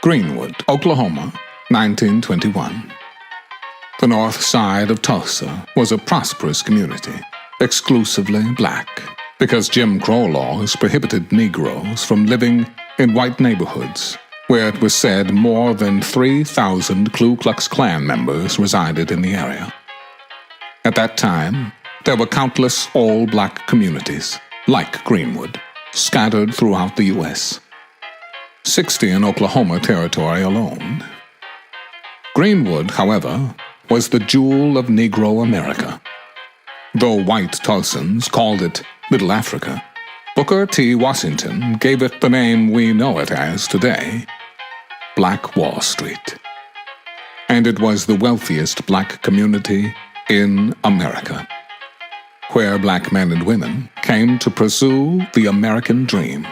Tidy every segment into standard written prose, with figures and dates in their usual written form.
Greenwood, Oklahoma, 1921. The north side of Tulsa was a prosperous community, exclusively black, because Jim Crow laws prohibited Negroes from living in white neighborhoods, where it was said more than 3,000 Ku Klux Klan members resided in the area. At that time, there were countless all-black communities, like Greenwood, scattered throughout the U.S. 60 in Oklahoma Territory alone. Greenwood, however, was the jewel of Negro America. Though white Tulsans called it Little Africa, Booker T. Washington gave it the name we know it as today, Black Wall Street. And it was the wealthiest black community in America, where black men and women came to pursue the American dream.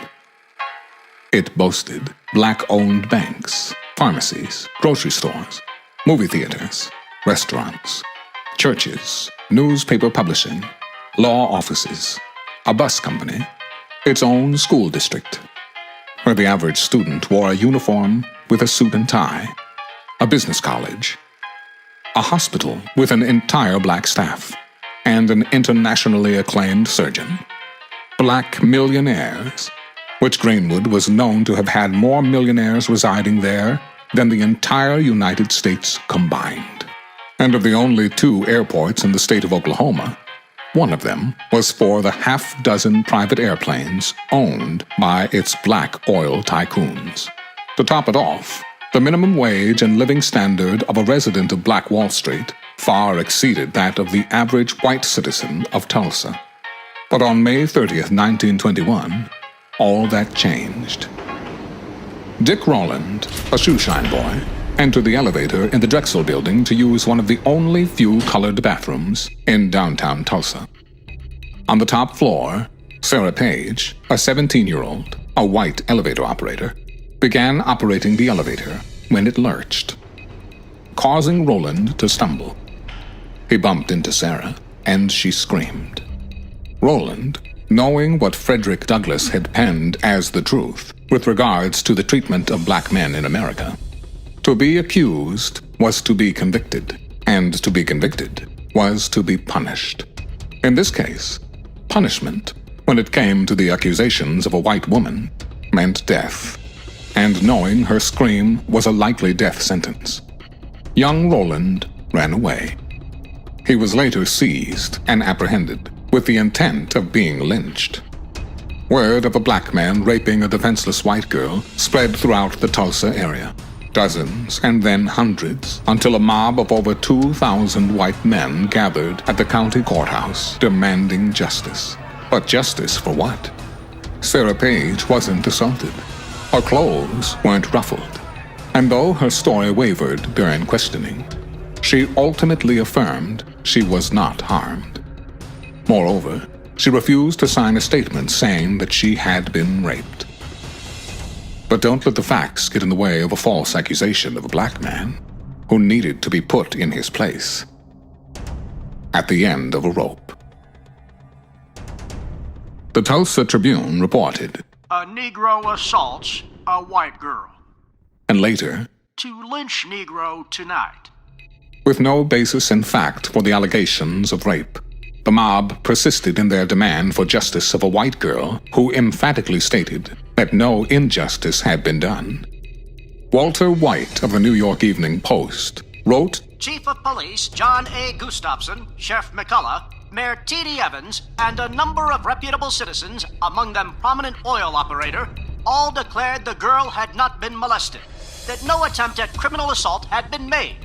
It boasted black-owned banks, pharmacies, grocery stores, movie theaters, restaurants, churches, newspaper publishing, law offices, a bus company, its own school district, where the average student wore a uniform with a suit and tie, a business college, a hospital with an entire black staff, and an internationally acclaimed surgeon. Black millionaires, which Greenwood was known to have had more millionaires residing there than the entire United States combined. And of the only 2 airports in the state of Oklahoma, one of them was for the half-dozen private airplanes owned by its black oil tycoons. To top it off, the minimum wage and living standard of a resident of Black Wall Street far exceeded that of the average white citizen of Tulsa. But on May 30th, 1921, all that changed. Dick Rowland, a shoeshine boy, entered the elevator in the Drexel building to use one of the only few colored bathrooms in downtown Tulsa. On the top floor, Sarah Page, a 17-year-old, a white elevator operator, began operating the elevator when it lurched, causing Rowland to stumble. He bumped into Sarah, and she screamed. Rowland, knowing what Frederick Douglass had penned as the truth with regards to the treatment of black men in America, to be accused was to be convicted, and to be convicted was to be punished. In this case, punishment, when it came to the accusations of a white woman, meant death, and knowing her scream was a likely death sentence. Young Rowland ran away. He was later seized and apprehended with the intent of being lynched. Word of a black man raping a defenseless white girl spread throughout the Tulsa area. Dozens and then hundreds, until a mob of over 2,000 white men gathered at the county courthouse demanding justice. But justice for what? Sarah Page wasn't assaulted. Her clothes weren't ruffled. And though her story wavered during questioning, she ultimately affirmed she was not harmed. Moreover, she refused to sign a statement saying that she had been raped. But don't let the facts get in the way of a false accusation of a black man who needed to be put in his place at the end of a rope. The Tulsa Tribune reported, "A Negro assaults a white girl. And later, To lynch Negro tonight." with no basis in fact for the allegations of rape, the mob persisted in their demand for justice of a white girl who emphatically stated that no injustice had been done. Walter White of the New York Evening Post wrote, Chief of Police John A. Gustafson, Sheriff McCullough, Mayor T.D. Evans, and a number of reputable citizens, among them prominent oil operator, all declared the girl had not been molested, that no attempt at criminal assault had been made.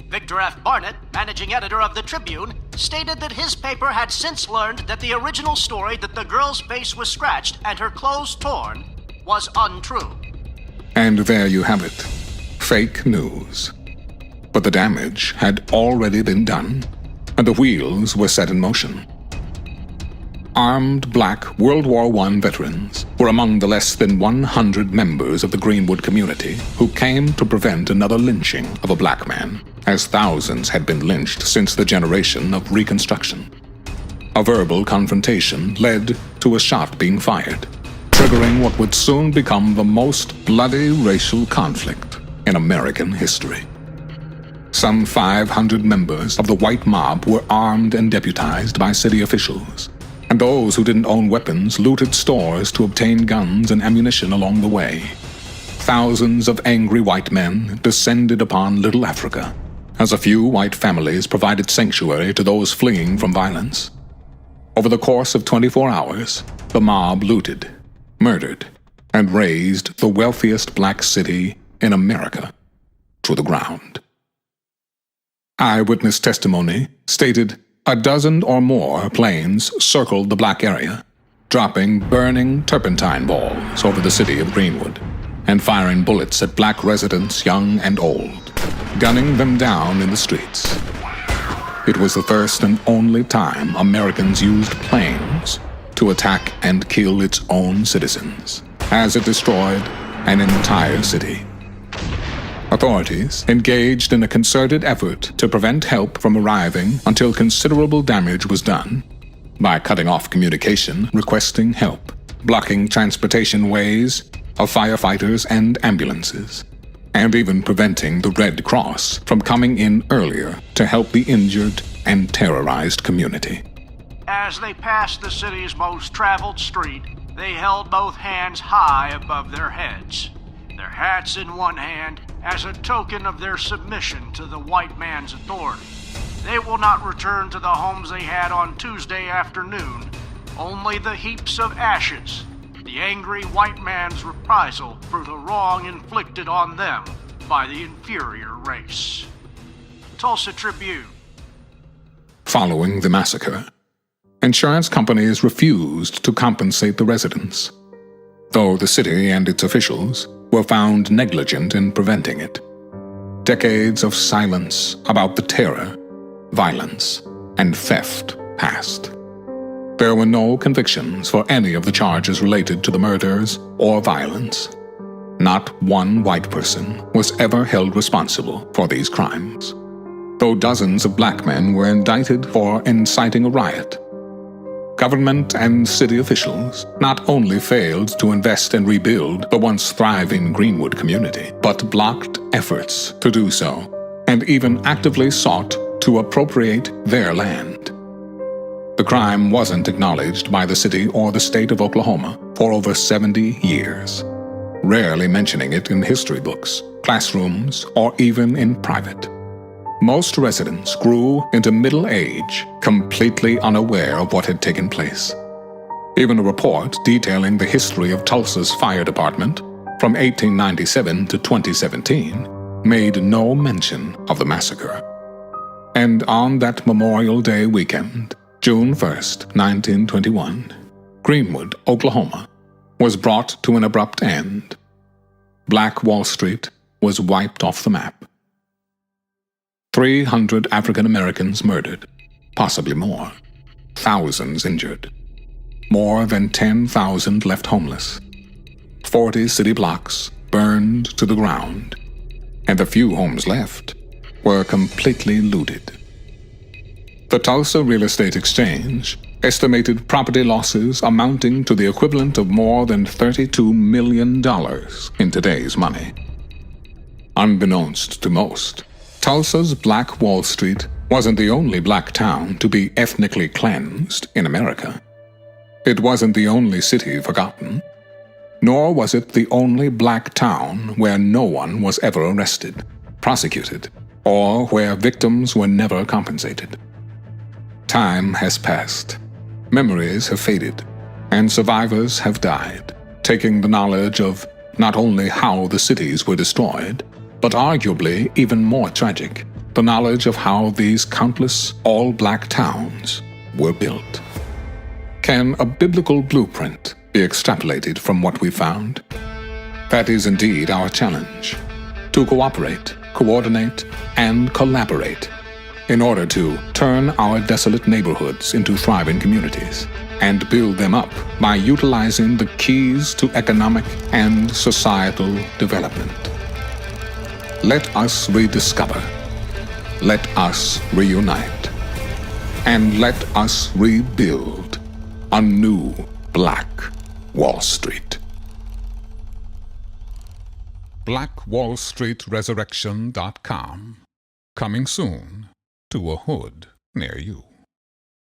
Victor F. Barnett, managing editor of the Tribune, stated that his paper had since learned that the original story that the girl's face was scratched and her clothes torn was untrue. And there you have it. Fake news. But the damage had already been done, and the wheels were set in motion. Armed black World War I veterans were among the less than 100 members of the Greenwood community who came to prevent another lynching of a black man, as thousands had been lynched since the generation of Reconstruction. A verbal confrontation led to a shot being fired, triggering what would soon become the most bloody racial conflict in American history. Some 500 members of the white mob were armed and deputized by city officials, and those who didn't own weapons looted stores to obtain guns and ammunition along the way. Thousands of angry white men descended upon Little Africa, as a few white families provided sanctuary to those fleeing from violence. Over the course of 24 hours, the mob looted, murdered, and razed the wealthiest black city in America to the ground. Eyewitness testimony stated a dozen or more planes circled the black area, dropping burning turpentine balls over the city of Greenwood and firing bullets at black residents young and old, gunning them down in the streets. It was the first and only time Americans used planes to attack and kill its own citizens, as it destroyed an entire city. Authorities engaged in a concerted effort to prevent help from arriving until considerable damage was done, by cutting off communication requesting help, blocking transportation ways of firefighters and ambulances, and even preventing the Red Cross from coming in earlier to help the injured and terrorized community. As they passed the city's most traveled street, they held both hands high above their heads, their hats in one hand as a token of their submission to the white man's authority. They will not return to the homes they had on Tuesday afternoon, only the heaps of ashes, the angry white man's reprisal for the wrong inflicted on them by the inferior race. Tulsa Tribune. Following the massacre, insurance companies refused to compensate the residents, though the city and its officials were found negligent in preventing it. Decades of silence about the terror, violence, and theft passed. There were no convictions for any of the charges related to the murders or violence. Not one white person was ever held responsible for these crimes, though dozens of black men were indicted for inciting a riot. Government and city officials not only failed to invest and rebuild the once thriving Greenwood community, but blocked efforts to do so, and even actively sought to appropriate their land. The crime wasn't acknowledged by the city or the state of Oklahoma for over 70 years, rarely mentioning it in history books, classrooms, or even in private. Most residents grew into middle age, completely unaware of what had taken place. Even a report detailing the history of Tulsa's fire department from 1897 to 2017 made no mention of the massacre. And on that Memorial Day weekend, June 1st, 1921, Greenwood, Oklahoma, was brought to an abrupt end. Black Wall Street was wiped off the map. 300 African Americans murdered, possibly more. Thousands injured. More than 10,000 left homeless. 40 city blocks burned to the ground, and the few homes left were completely looted. The Tulsa Real Estate Exchange estimated property losses amounting to the equivalent of more than $32 million in today's money. Unbeknownst to most, Tulsa's Black Wall Street wasn't the only black town to be ethnically cleansed in America. It wasn't the only city forgotten, nor was it the only black town where no one was ever arrested, prosecuted, or where victims were never compensated. Time has passed, memories have faded, and survivors have died, taking the knowledge of not only how the cities were destroyed, but arguably even more tragic, the knowledge of how these countless all-black towns were built. Can a biblical blueprint be extrapolated from what we found? That is indeed our challenge, to cooperate, coordinate, and collaborate in order to turn our desolate neighborhoods into thriving communities and build them up by utilizing the keys to economic and societal development. Let us rediscover, let us reunite, and let us rebuild a new Black Wall Street. blackwallstreetresurrection.com. Coming soon to a hood near you.